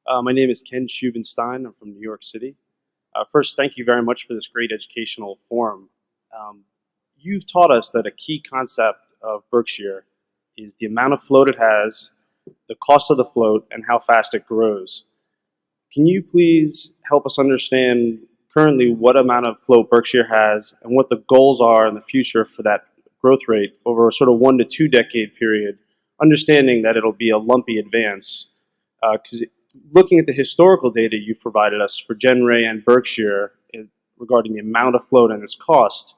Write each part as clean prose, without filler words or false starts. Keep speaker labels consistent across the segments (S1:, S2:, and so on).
S1: My name is Ken Schubenstein. I'm from New York City. First, thank you very much for this great educational forum. You've taught us that a key concept of Berkshire is the amount of float it has, the cost of the float, and how fast it grows. Can you please help us understand currently what amount of float Berkshire has and what the goals are in the future for that growth rate over a sort of 1 to 2 decade period, understanding that it'll be a lumpy advance? Because looking at the historical data you've provided us for Genray and Berkshire regarding the amount of float and its cost,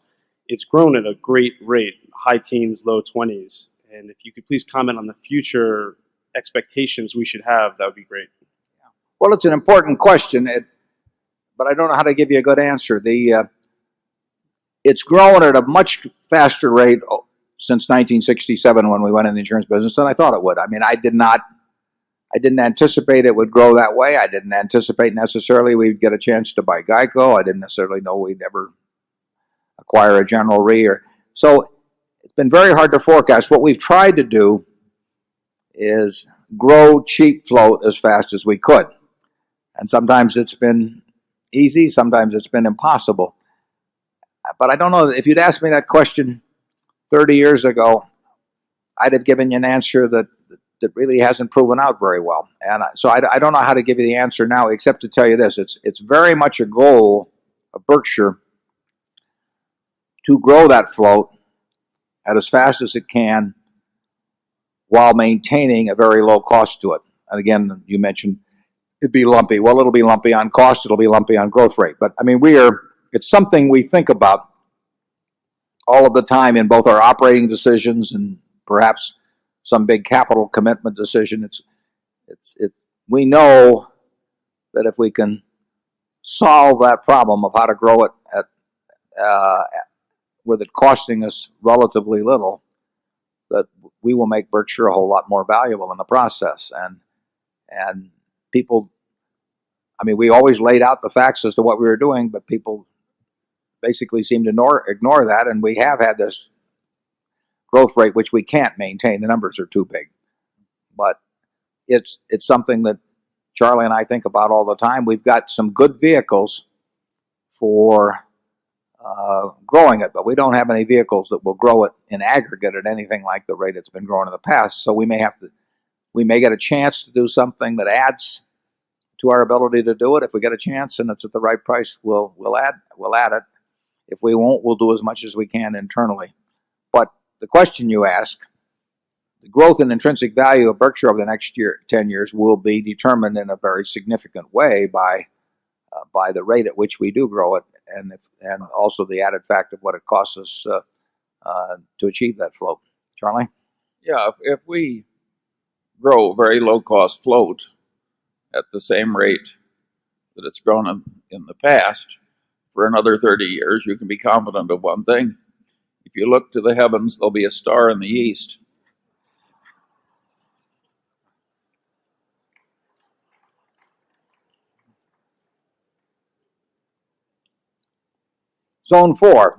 S1: it's grown at a great rate, high teens, low 20s. And if you could please comment on the future expectations we should have, that would be great.
S2: Well, it's an important question, but I don't know how to give you a good answer. It's grown at a much faster rate since 1967 when we went in the insurance business than I thought it would. I mean, I didn't anticipate it would grow that way. I didn't anticipate necessarily we'd get a chance to buy Geico. I didn't necessarily know we'd ever acquire a General Re. So it's been very hard to forecast. What we've tried to do is grow cheap float as fast as we could. And sometimes it's been easy, sometimes it's been impossible. But I don't know, if you'd asked me that question 30 years ago, I'd have given you an answer that really hasn't proven out very well. And so I don't know how to give you the answer now, except to tell you this. It's very much a goal of Berkshire to grow that float at as fast as it can while maintaining a very low cost to it. And again, you mentioned it'd be lumpy. Well, it'll be lumpy on cost, it'll be lumpy on growth rate. But I mean, it's something we think about all of the time in both our operating decisions and perhaps some big capital commitment decision. We know that if we can solve that problem of how to grow it with it costing us relatively little, that we will make Berkshire a whole lot more valuable in the process. And people, I mean, we always laid out the facts as to what we were doing, but people basically seem to ignore that, and we have had this growth rate which we can't maintain. The numbers are too big. But it's something that Charlie and I think about all the time. We've got some good vehicles for growing it, but we don't have any vehicles that will grow it in aggregate at anything like the rate it's been growing in the past. So we may get a chance to do something that adds to our ability to do it. If we get a chance and it's at the right price, we'll add it. If we won't, we'll do as much as we can internally. But the question you ask, the growth in intrinsic value of Berkshire over the next 10 years will be determined in a very significant way by the rate at which we do grow it, and also the added fact of what it costs us to achieve that float. Charlie?
S3: Yeah, if we grow very low-cost float at the same rate that it's grown in the past for another 30 years, you can be confident of one thing. If you look to the heavens, there'll be a star in the east.
S2: Zone 4.